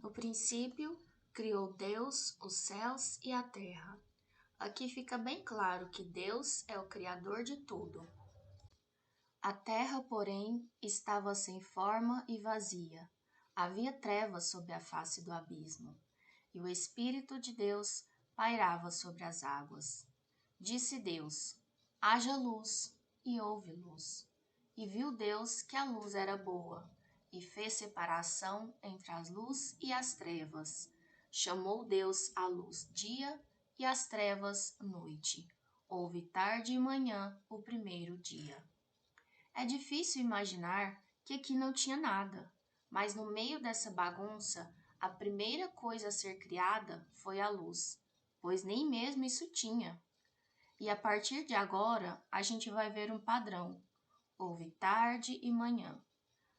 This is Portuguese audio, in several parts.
No princípio, criou Deus os céus e a terra. Aqui fica bem claro que Deus é o Criador de tudo. A terra, porém, estava sem forma e vazia. Havia trevas sobre a face do abismo, e o Espírito de Deus pairava sobre as águas. Disse Deus: haja luz, e houve luz. E viu Deus que a luz era boa, e fez separação entre a luz e as trevas. Chamou Deus a luz dia e as trevas noite. Houve tarde e manhã o primeiro dia. É difícil imaginar que aqui não tinha nada, mas no meio dessa bagunça, a primeira coisa a ser criada foi a luz, pois nem mesmo isso tinha. E a partir de agora, a gente vai ver um padrão. Houve tarde e manhã.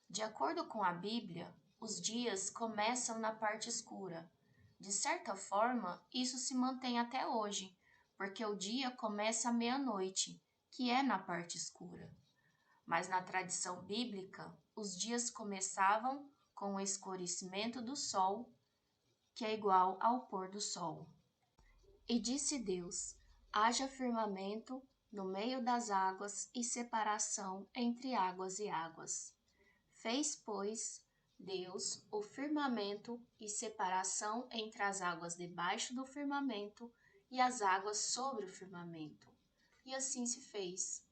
De acordo com a Bíblia, os dias começam na parte escura. De certa forma, isso se mantém até hoje, porque o dia começa à meia-noite, que é na parte escura. Mas na tradição bíblica, os dias começavam com o escurecimento do sol, que é igual ao pôr do sol. E disse Deus: haja firmamento no meio das águas e separação entre águas e águas. Fez, pois, Deus o firmamento e separação entre as águas debaixo do firmamento e as águas sobre o firmamento. E assim se fez.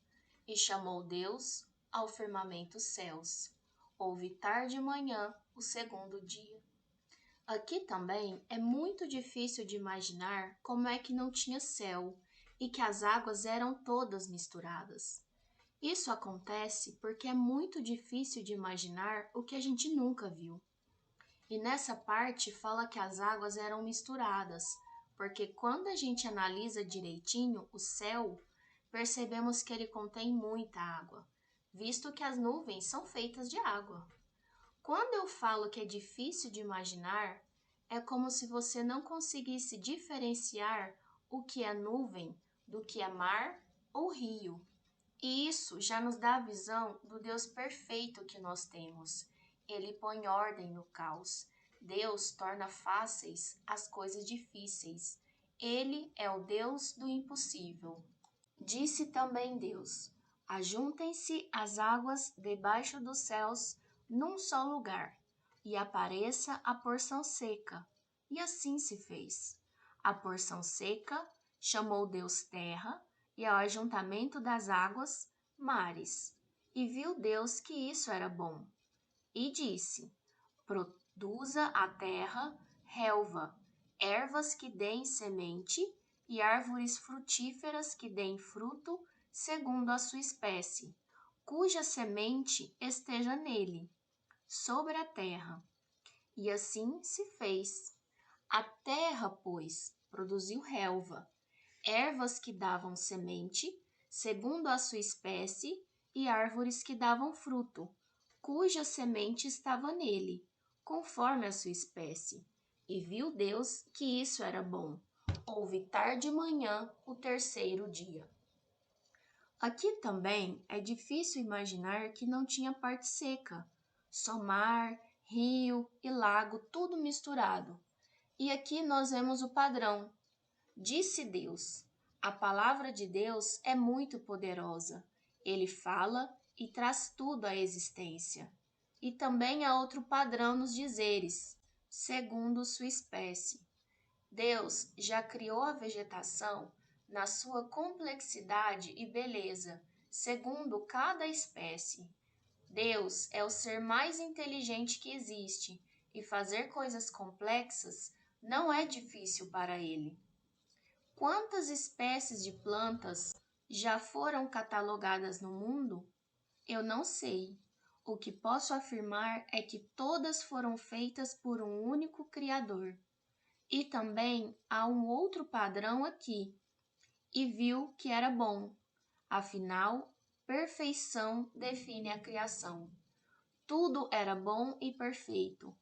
E chamou Deus ao firmamento céus. Houve tarde e manhã o segundo dia. Aqui também é muito difícil de imaginar como é que não tinha céu e que as águas eram todas misturadas. Isso acontece porque é muito difícil de imaginar o que a gente nunca viu. E nessa parte fala que as águas eram misturadas, porque quando a gente analisa direitinho o céu, percebemos que ele contém muita água, visto que as nuvens são feitas de água. Quando eu falo que é difícil de imaginar, é como se você não conseguisse diferenciar o que é nuvem do que é mar ou rio. E isso já nos dá a visão do Deus perfeito que nós temos. Ele põe ordem no caos. Deus torna fáceis as coisas difíceis. Ele é o Deus do impossível. Disse também Deus: ajuntem-se as águas debaixo dos céus num só lugar, e apareça a porção seca. E assim se fez. A porção seca chamou Deus terra, e ao ajuntamento das águas, mares. E viu Deus que isso era bom. E disse: produza a terra relva, ervas que deem semente, e árvores frutíferas que deem fruto segundo a sua espécie, cuja semente esteja nele, sobre a terra. E assim se fez. A terra, pois, produziu relva, ervas que davam semente, segundo a sua espécie, e árvores que davam fruto, cuja semente estava nele, conforme a sua espécie. E viu Deus que isso era bom. Houve tarde e manhã o terceiro dia. Aqui também é difícil imaginar que não tinha parte seca, só mar, rio e lago, tudo misturado. E aqui nós vemos o padrão. Disse Deus. A palavra de Deus é muito poderosa. Ele fala e traz tudo à existência. E também há outro padrão nos dizeres, segundo sua espécie. Deus já criou a vegetação na sua complexidade e beleza, segundo cada espécie. Deus é o ser mais inteligente que existe, e fazer coisas complexas não é difícil para ele. Quantas espécies de plantas já foram catalogadas no mundo? Eu não sei. O que posso afirmar é que todas foram feitas por um único Criador. E também há um outro padrão aqui. E viu que era bom. Afinal, perfeição define a criação. Tudo era bom e perfeito.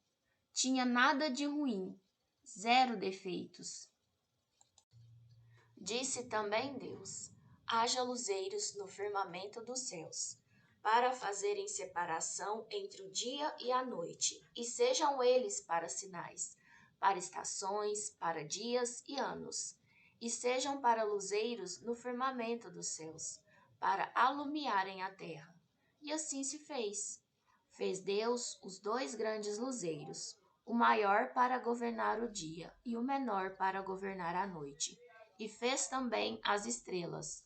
Tinha nada de ruim, zero defeitos. Disse também Deus: haja luzeiros no firmamento dos céus, para fazerem separação entre o dia e a noite, e sejam eles para sinais, para estações, para dias e anos, e sejam para luzeiros no firmamento dos céus, para alumiarem a terra. E assim se fez. Fez Deus os 2 grandes luzeiros, o maior para governar o dia e o menor para governar a noite. E fez também as estrelas,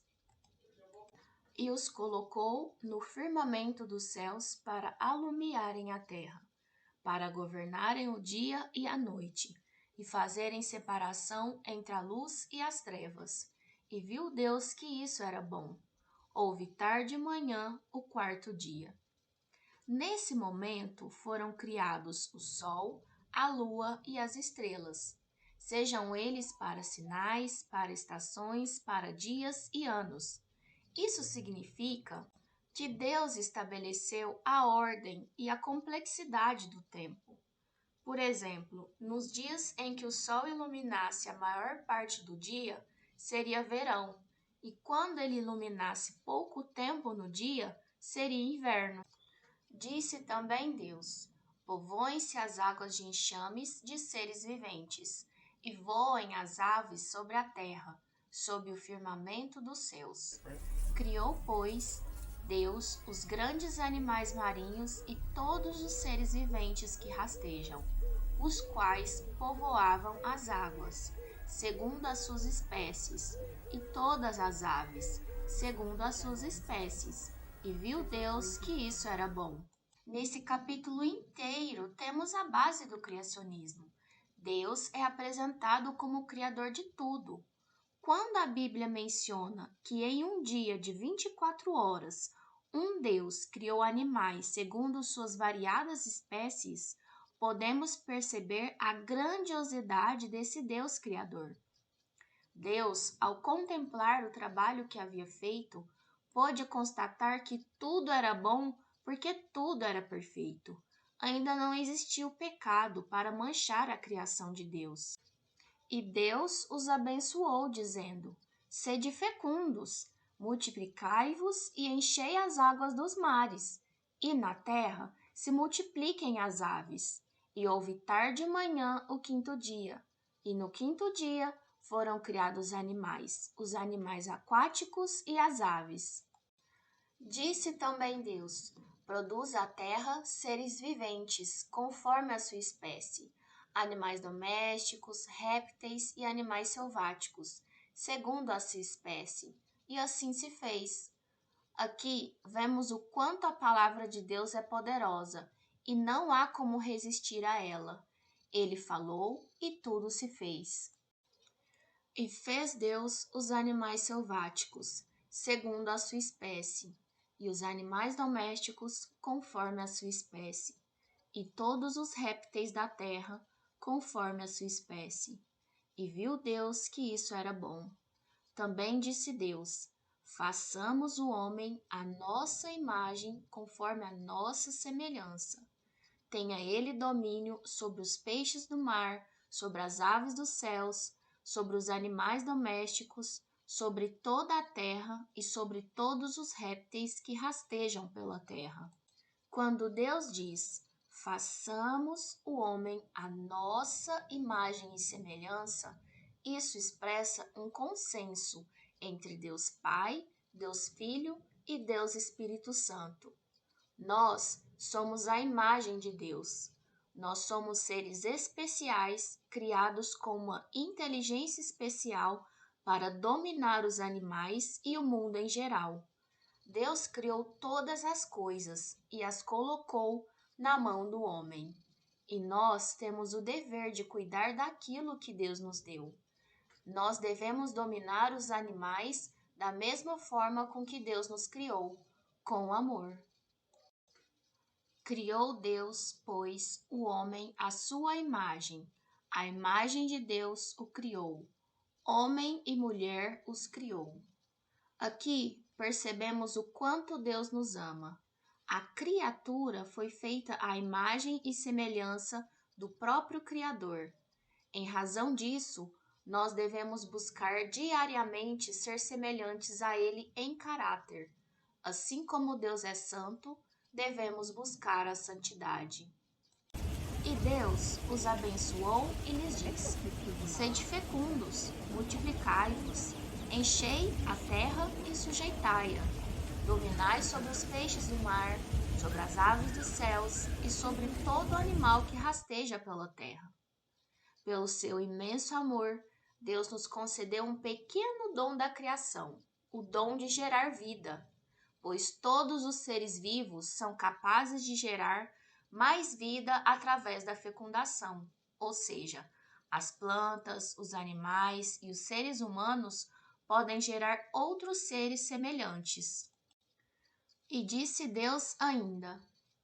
e os colocou no firmamento dos céus para alumiarem a terra, para governarem o dia e a noite, e fazerem separação entre a luz e as trevas. E viu Deus que isso era bom. Houve tarde e manhã o 4º dia. Nesse momento foram criados o sol, a lua e as estrelas. Sejam eles para sinais, para estações, para dias e anos. Isso significa que Deus estabeleceu a ordem e a complexidade do tempo. Por exemplo, nos dias em que o sol iluminasse a maior parte do dia, seria verão, e quando ele iluminasse pouco tempo no dia, seria inverno. Disse também Deus: povoem-se as águas de enxames de seres viventes, e voem as aves sobre a terra, sob o firmamento dos céus. Criou, pois, Deus os grandes animais marinhos e todos os seres viventes que rastejam, os quais povoavam as águas, segundo as suas espécies, e todas as aves, segundo as suas espécies. E viu Deus que isso era bom. Nesse capítulo inteiro, temos a base do criacionismo. Deus é apresentado como o criador de tudo. Quando a Bíblia menciona que em um dia de 24 horas, um Deus criou animais segundo suas variadas espécies, podemos perceber a grandiosidade desse Deus criador. Deus, ao contemplar o trabalho que havia feito, pôde constatar que tudo era bom porque tudo era perfeito. Ainda não existia o pecado para manchar a criação de Deus. E Deus os abençoou, dizendo: sede fecundos, multiplicai-vos e enchei as águas dos mares, e na terra se multipliquem as aves. E houve tarde e manhã o 5º dia, e no 5º dia foram criados os animais aquáticos e as aves. Disse também Deus: produz a terra seres viventes, conforme a sua espécie, animais domésticos, répteis e animais selváticos, segundo a sua espécie. E assim se fez. Aqui vemos o quanto a palavra de Deus é poderosa, e não há como resistir a ela. Ele falou e tudo se fez. E fez Deus os animais selváticos, segundo a sua espécie, e os animais domésticos, conforme a sua espécie, e todos os répteis da terra, conforme a sua espécie. E viu Deus que isso era bom. Também disse Deus: façamos o homem à nossa imagem, conforme a nossa semelhança. Tenha ele domínio sobre os peixes do mar, sobre as aves dos céus, sobre os animais domésticos, sobre toda a terra e sobre todos os répteis que rastejam pela terra. Quando Deus diz: façamos o homem à nossa imagem e semelhança, isso expressa um consenso entre Deus Pai, Deus Filho e Deus Espírito Santo. Nós somos a imagem de Deus. Nós somos seres especiais, criados com uma inteligência especial para dominar os animais e o mundo em geral. Deus criou todas as coisas e as colocou na mão do homem. E nós temos o dever de cuidar daquilo que Deus nos deu. Nós devemos dominar os animais da mesma forma com que Deus nos criou, com amor. Criou Deus, pois, o homem à sua imagem. A imagem de Deus o criou. Homem e mulher os criou. Aqui percebemos o quanto Deus nos ama. A criatura foi feita à imagem e semelhança do próprio Criador. Em razão disso, nós devemos buscar diariamente ser semelhantes a Ele em caráter. assim como Deus é santo, devemos buscar a santidade. E Deus os abençoou e lhes disse: Sede fecundos, multiplicai-vos, enchei a terra e sujeitai-a, dominai sobre os peixes do mar, sobre as aves dos céus e sobre todo animal que rasteja pela terra. Pelo seu imenso amor, Deus nos concedeu um pequeno dom da criação, o dom de gerar vida, pois todos os seres vivos são capazes de gerar mais vida através da fecundação, ou seja, as plantas, os animais e os seres humanos podem gerar outros seres semelhantes. E disse Deus ainda: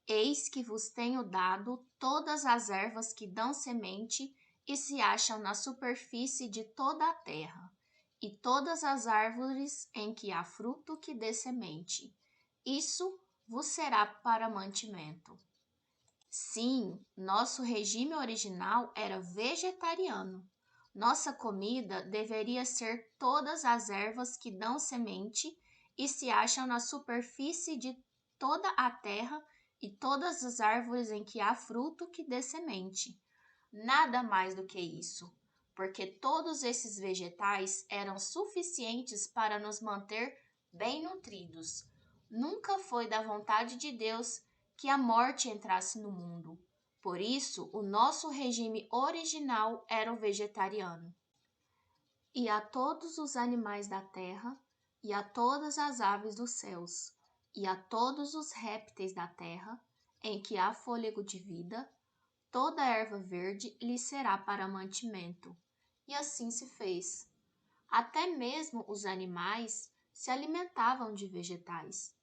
Eis que vos tenho dado todas as ervas que dão semente e se acham na superfície de toda a terra, e todas as árvores em que há fruto que dê semente. Isso vos será para mantimento. Sim, nosso regime original era vegetariano. Nossa comida deveria ser todas as ervas que dão semente e se acham na superfície de toda a terra e todas as árvores em que há fruto que dê semente. Nada mais do que isso, porque todos esses vegetais eram suficientes para nos manter bem nutridos. Nunca foi da vontade de Deus que a morte entrasse no mundo. Por isso, o nosso regime original era o vegetariano. E a todos os animais da terra, e a todas as aves dos céus, e a todos os répteis da terra, em que há fôlego de vida, toda erva verde lhe será para mantimento. E assim se fez. Até mesmo os animais se alimentavam de vegetais.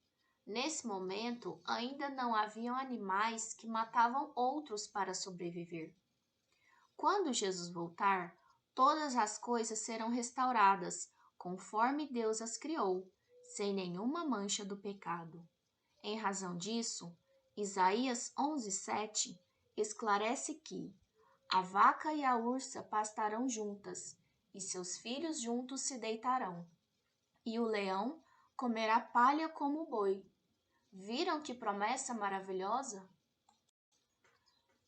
Nesse momento, ainda não haviam animais que matavam outros para sobreviver. Quando Jesus voltar, todas as coisas serão restauradas, conforme Deus as criou, sem nenhuma mancha do pecado. Em razão disso, Isaías 11:7 esclarece que a vaca e a ursa pastarão juntas, e seus filhos juntos se deitarão, e o leão comerá palha como o boi. Viram que promessa maravilhosa?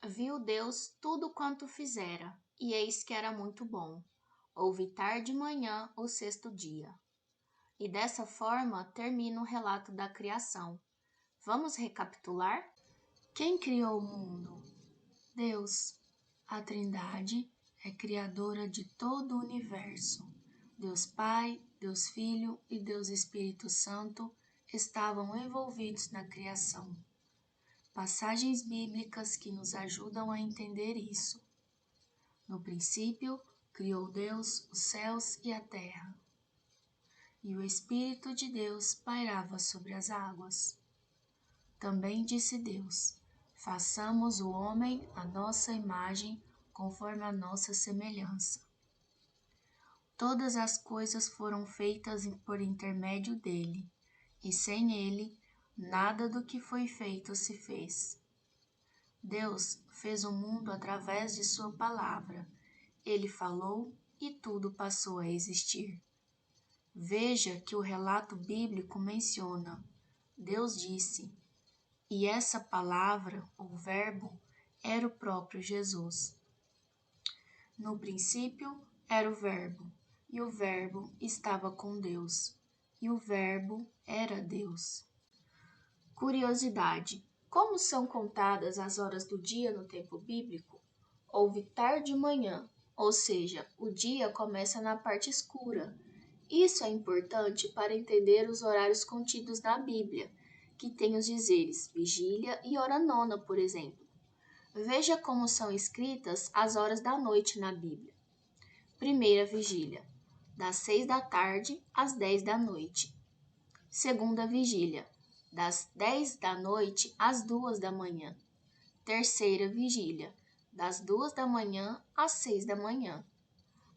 Viu Deus tudo quanto fizera, e eis que era muito bom. Houve tarde e manhã o sexto dia. E dessa forma termina o relato da criação. Vamos recapitular? Quem criou o mundo? Deus. A Trindade é criadora de todo o universo. Deus Pai, Deus Filho e Deus Espírito Santo estavam envolvidos na criação. Passagens bíblicas que nos ajudam a entender isso. No princípio, criou Deus os céus e a terra. E o Espírito de Deus pairava sobre as águas. Também disse Deus: façamos o homem à nossa imagem, conforme a nossa semelhança. Todas as coisas foram feitas por intermédio dele, e sem ele, nada do que foi feito se fez. Deus fez o mundo através de sua palavra. Ele falou e tudo passou a existir. Veja que o relato bíblico menciona: Deus disse, e essa palavra, o Verbo, era o próprio Jesus. No princípio era o Verbo, e o Verbo estava com Deus, e o Verbo era Deus. Curiosidade: como são contadas as horas do dia no tempo bíblico? Houve tarde e manhã, ou seja, o dia começa na parte escura. Isso é importante para entender os horários contidos na Bíblia, que tem os dizeres vigília e hora nona, por exemplo. Veja como são escritas as horas da noite na Bíblia. Primeira vigília, das 6 da tarde às 10 da noite. Segunda vigília, das 10 da noite às 2 da manhã. Terceira vigília, das 2 da manhã às 6 da manhã.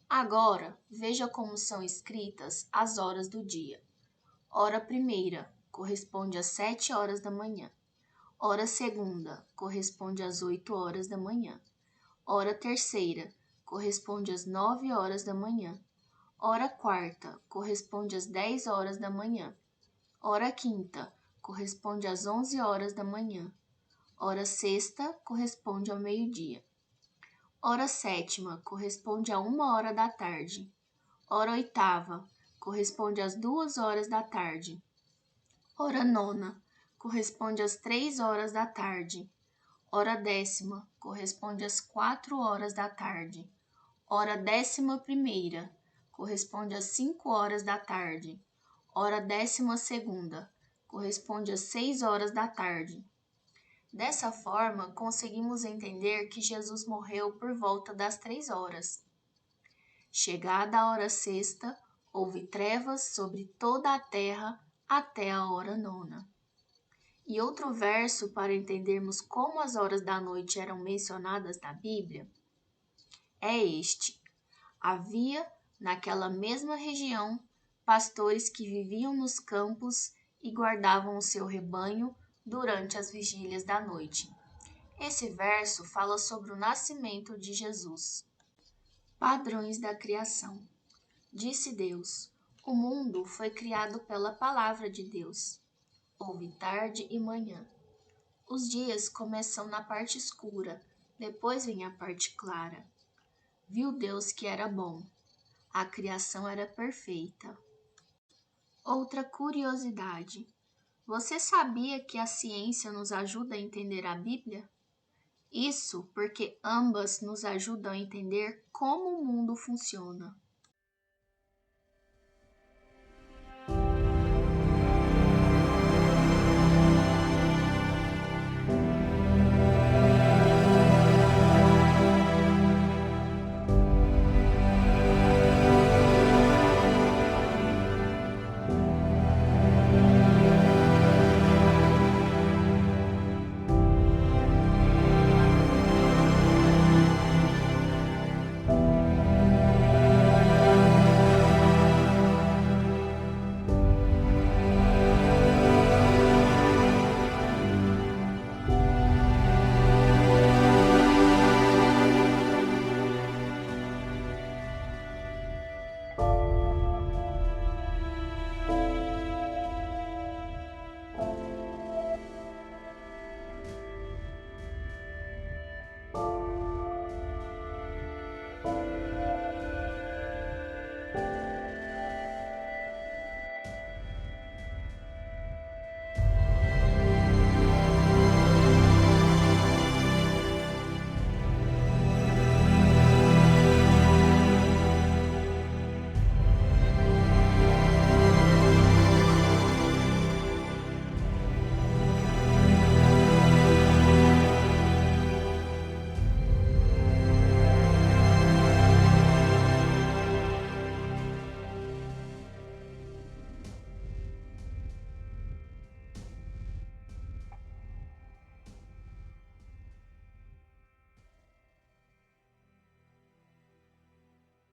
Agora, veja como são escritas as horas do dia. Hora primeira corresponde às 7 horas da manhã. Hora segunda corresponde às 8 horas da manhã. Hora terceira corresponde às 9 horas da manhã. Hora quarta corresponde às 10 horas da manhã. Hora quinta corresponde às 11 horas da manhã. Hora sexta corresponde ao meio-dia. Hora sétima corresponde a 1 hora da tarde. Hora oitava corresponde às 2 horas da tarde. Hora nona corresponde às 3 horas da tarde. Hora décima corresponde às 4 horas da tarde. Hora 11ª corresponde às 5 horas da tarde. Hora 12ª corresponde às 6 horas da tarde. Dessa forma, conseguimos entender que Jesus morreu por volta das 3 horas. Chegada a hora sexta, houve trevas sobre toda a terra até a hora nona. E outro verso para entendermos como as horas da noite eram mencionadas na Bíblia é este: havia, naquela mesma região, pastores que viviam nos campos e guardavam o seu rebanho durante as vigílias da noite. Esse verso fala sobre o nascimento de Jesus. Padrões da criação. Disse Deus: o mundo foi criado pela palavra de Deus. Houve tarde e manhã. Os dias começam na parte escura, depois vem a parte clara. Viu Deus que era bom. A criação era perfeita. Outra curiosidade. Você sabia que a ciência nos ajuda a entender a Bíblia? Isso porque ambas nos ajudam a entender como o mundo funciona.